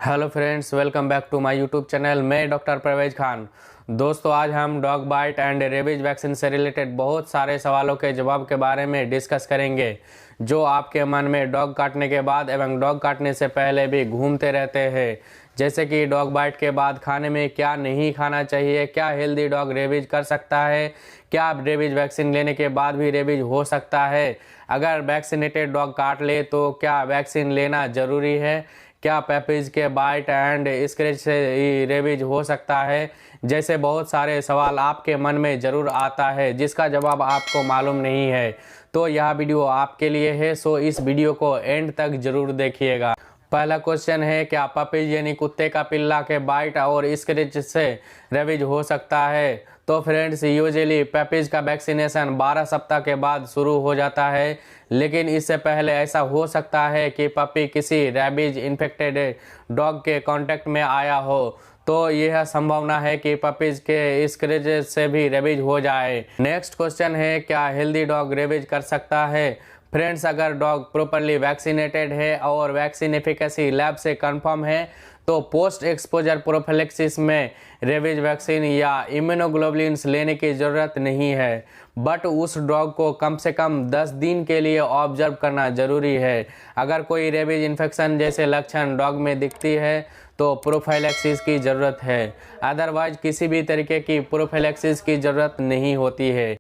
Hello friends, welcome back to my YouTube channel. मैं doctor Parvez Khan. दोस्तों, आज हम dog bite and rabies vaccine से रिलेटेड बहुत सारे सवालों के जवाब के बारे में डिस्कस करेंगे जो आपके मन में डॉग काटने के बाद एवं डॉग काटने से पहले भी घूमते रहते हैं। जैसे कि डॉग बाइट के बाद खाने में क्या नहीं खाना चाहिए, क्या हेल्दी डॉग रेबीज कर सकता है, क्या रेबीज वैक्सीन लेने के बाद भी रेबीज हो सकता है, अगर वैक्सीनेटेड डॉग काट ले तो क्या वैक्सीन लेना ज़रूरी है, क्या पेपीज के बाइट एंड स्क्रैच से रेबीज हो सकता है। जैसे बहुत सारे सवाल आपके मन में ज़रूर आता है जिसका जवाब आपको मालूम नहीं है, तो यह वीडियो आपके लिए है। सो इस वीडियो को एंड तक ज़रूर देखिएगा। पहला क्वेश्चन है, क्या पपीज यानी कुत्ते का पिल्ला के बाइट और स्क्रैच से रेबीज हो सकता है। तो फ्रेंड्स, यूजुअली पपीज का वैक्सीनेशन 12 सप्ताह के बाद शुरू हो जाता है, लेकिन इससे पहले ऐसा हो सकता है कि पपी किसी रेबीज इन्फेक्टेड डॉग के कांटेक्ट में आया हो, तो यह संभावना है कि पपीज के स्क्रैच से भी रेबीज हो जाए। नेक्स्ट क्वेश्चन है, क्या हेल्दी डॉग रेबीज कर सकता है। फ्रेंड्स, अगर डॉग प्रॉपरली वैक्सीनेटेड है और वैक्सीन एफिकेसी लैब से कंफर्म है तो पोस्ट एक्सपोजर प्रोफिलैक्सिस में रेबीज वैक्सीन या इम्यूनोग्लोबुलिन्स लेने की ज़रूरत नहीं है, बट उस डॉग को कम से कम 10 दिन के लिए ऑब्जर्व करना ज़रूरी है। अगर कोई रेबीज इन्फेक्शन जैसे लक्षण डॉग में दिखती है तो प्रोफाइलैक्सिस की ज़रूरत है, अदरवाइज किसी भी तरीके की प्रोफाइलैक्सिस की ज़रूरत नहीं होती है।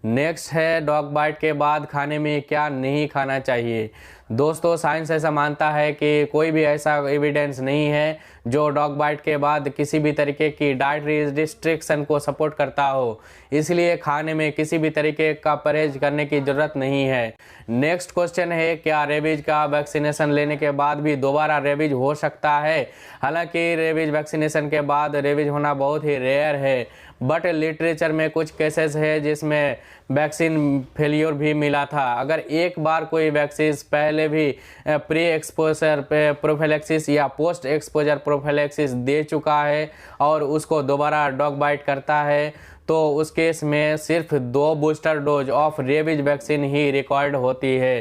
नेक्स्ट है, डॉग बाइट के बाद खाने में क्या नहीं खाना चाहिए। दोस्तों, साइंस ऐसा मानता है कि कोई भी ऐसा एविडेंस नहीं है जो डॉग बाइट के बाद किसी भी तरीके की डाइटरी रिस्ट्रिक्शन को सपोर्ट करता हो, इसलिए खाने में किसी भी तरीके का परहेज करने की ज़रूरत नहीं है। नेक्स्ट क्वेश्चन है, क्या रेबीज का वैक्सीनेशन लेने के बाद भी दोबारा रेबीज हो सकता है। हालांकि रेबीज वैक्सीनेशन के बाद रेबीज होना बहुत ही रेयर है, बट लिटरेचर में कुछ केसेस है जिसमें वैक्सीन फेलियर भी मिला था। अगर एक बार कोई वैक्सीन पहले भी प्री एक्सपोजर प्रोफिलैक्सिस या पोस्ट एक्सपोजर प्रोफिलैक्सिस दे चुका है और उसको दोबारा डॉग बाइट करता है तो उस केस में सिर्फ 2 booster dose of rabies vaccine he required होती है।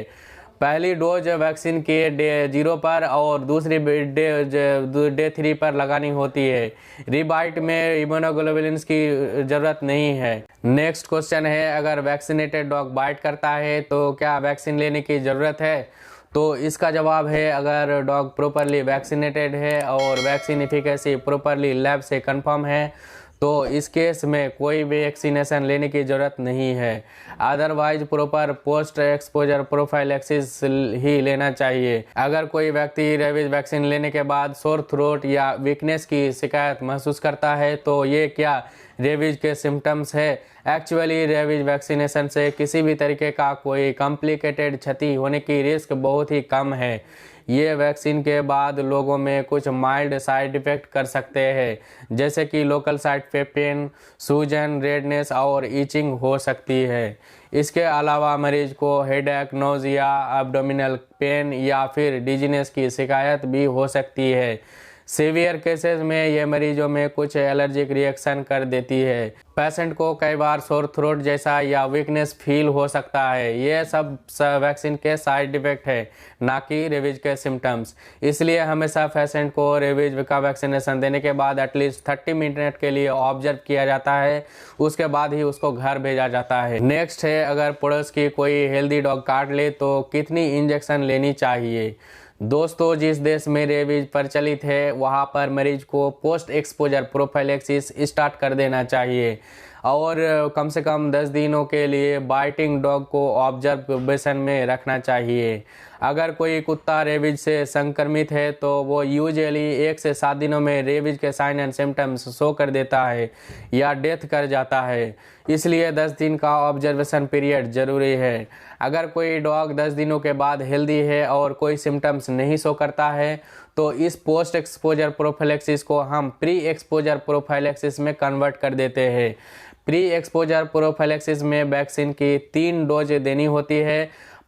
पहली डोज वैक्सीन के डे 0 पर और दूसरी डे 3 पर लगानी होती है। रीबाइट में इम्यूनोग्लोबुलिन्स की ज़रूरत नहीं है। नेक्स्ट क्वेश्चन है, अगर वैक्सीनेटेड डॉग बाइट करता है तो क्या वैक्सीन लेने की ज़रूरत है। तो इसका जवाब है, अगर डॉग प्रॉपरली वैक्सीनेटेड है और वैक्सीन एफिकेसी प्रॉपरली लैब से कंफर्म है तो इस केस में कोई भी वैक्सीनेशन लेने की ज़रूरत नहीं है, otherwise proper post exposure prophylaxis ही लेना चाहिए। अगर कोई व्यक्ति रेबीज वैक्सीन लेने के बाद सोर थ्रोट या वीकनेस की शिकायत महसूस करता है तो ये क्या रेबीज के सिम्टम्स है। एक्चुअली रेबीज वैक्सीनेशन से किसी भी तरीके का कोई कॉम्प्लिकेटेड क्षति होने की रिस्क बहुत ही कम है। ये वैक्सीन के बाद लोगों में कुछ माइल्ड साइड इफ़ेक्ट कर सकते हैं, जैसे कि लोकल साइट पे पेन, सूजन, रेडनेस और ईचिंग हो सकती है। इसके अलावा मरीज को हेडेक, नोजिया, एब्डोमिनल पेन या फिर डिजीनेस की शिकायत भी हो सकती है। सीवियर केसेस में ये मरीजों में कुछ एलर्जिक रिएक्शन कर देती है। पेशेंट को कई बार सोर थ्रोट जैसा या वीकनेस फील हो सकता है। ये सब वैक्सीन के साइड इफेक्ट है, ना कि रेबीज के सिम्टम्स। इसलिए हमेशा पेशेंट को रेबीज का वैक्सीनेशन देने के बाद एटलीस्ट 30 मिनट के लिए ऑब्जर्व किया जाता है, उसके बाद ही उसको घर भेजा जाता है। नेक्स्ट है, अगर पड़ोस की कोई हेल्दी डॉग काट ले तो कितनी इंजेक्शन लेनी चाहिए। दोस्तों, जिस देश में रेबीज प्रचलित है वहाँ पर मरीज को पोस्ट एक्सपोजर प्रोफाइलैक्सिस स्टार्ट कर देना चाहिए और कम से कम 10 दिनों के लिए बाइटिंग डॉग को ऑब्जर्वेशन में रखना चाहिए। अगर कोई कुत्ता रेबीज से संक्रमित है तो वो यूजुअली 1 से 7 दिनों में रेबीज के साइन एंड सिम्टम्स शो कर देता है या डेथ कर जाता है, इसलिए 10 दिन का ऑब्जर्वेशन पीरियड ज़रूरी है। अगर कोई डॉग 10 दिनों के बाद हेल्दी है और कोई सिम्टम्स नहीं शो करता है तो इस पोस्ट एक्सपोजर प्रोफिलैक्सिस को हम प्री एक्सपोजर प्रोफाइलैक्सिस में कन्वर्ट कर देते हैं। प्री एक्सपोजर प्रोफाइलैक्सिस में वैक्सीन की 3 डोज देनी होती है।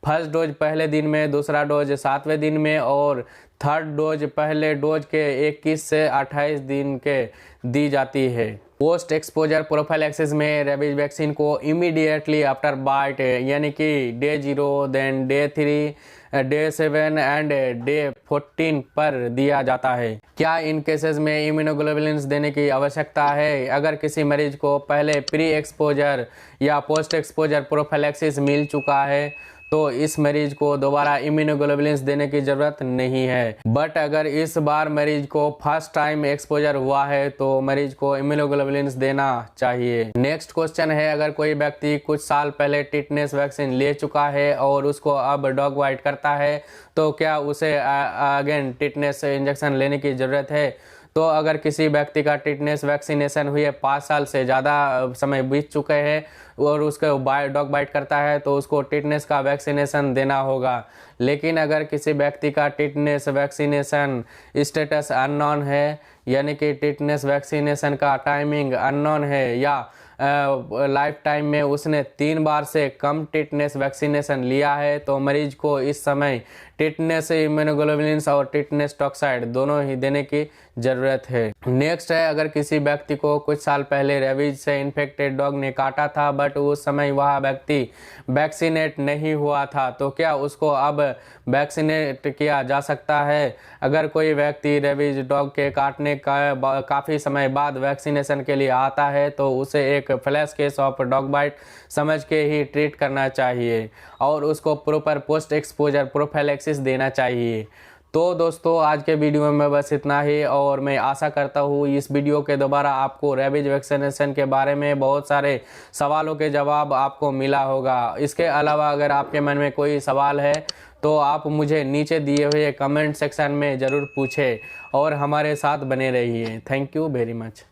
फर्स्ट डोज पहले दिन में, दूसरा डोज 7वें दिन में और थर्ड डोज पहले डोज के 21 से 28 दिन के दी जाती है। पोस्ट एक्सपोजर प्रोफाइलैक्सिस में रेबीज वैक्सीन को इमीडिएटली आफ्टर बाइट यानी कि day 0 then day 3 day 7 and day 14 पर दिया जाता है। क्या इन केसेस में इम्यूनोग्लोबुलिन्स देने की आवश्यकता है? अगर किसी मरीज को पहले प्री एक्सपोजर या पोस्ट एक्सपोजर प्रोफिलैक्सिस मिल चुका है तो इस मरीज को दोबारा इम्यूनोग्लोबुलिन्स देने की जरूरत नहीं है। बट अगर इस बार मरीज को फर्स्ट टाइम एक्सपोजर हुआ है तो मरीज को इम्यूनोग्लोबुलिन्स देना चाहिए। नेक्स्ट क्वेश्चन है, अगर कोई व्यक्ति कुछ साल पहले टिटनेस वैक्सीन ले चुका है और उसको अब डॉग बाइट करता है तो क्या उसे अगेन टिटनेस इंजेक्शन लेने की जरूरत है? तो अगर किसी व्यक्ति का टिटनेस वैक्सीनेशन हुए 5 साल से ज़्यादा समय बीत चुके हैं और उसको डॉग बाइट करता है तो उसको टिटनेस का वैक्सीनेशन देना होगा। लेकिन अगर किसी व्यक्ति का टिटनेस वैक्सीनेशन स्टेटस अननोन है, यानी कि टिटनेस वैक्सीनेशन का टाइमिंग अननोन है या लाइफ टाइम में उसने 3 बार से कम टिटनेस वैक्सीनेशन लिया है तो मरीज को इस समय टिटनेस इम्यूनोग्लोबुलिन्स और टिटनेस टॉक्साइड दोनों ही देने की ज़रूरत है। नेक्स्ट है, अगर किसी व्यक्ति को कुछ साल पहले रेबीज से इन्फेक्टेड डॉग ने काटा था बट उस समय वह व्यक्ति वैक्सीनेट नहीं हुआ था तो क्या उसको अब वैक्सीनेट किया जा सकता है? अगर कोई व्यक्ति रेबीज डॉग के काटने का काफ़ी समय बाद वैक्सीनेशन के लिए आता है तो उसे एक flash case of dog bite समझ के ही ट्रीट करना चाहिए और उसको प्रॉपर पोस्ट एक्सपोजर प्रोफिलैक्सिस देना चाहिए। तो दोस्तों आज के वीडियो में बस इतना ही और मैं आशा करता हूँ इस वीडियो के द्वारा आपको रेबीज वैक्सीनेशन के बारे में बहुत सारे सवालों के जवाब आपको मिला होगा। इसके अलावा अगर आपके मन में कोई सवाल है तो आप मुझे नीचे दिए हुए कमेंट सेक्शन में ज़रूर पूछें और हमारे साथ बने रहिए। Thank you very much.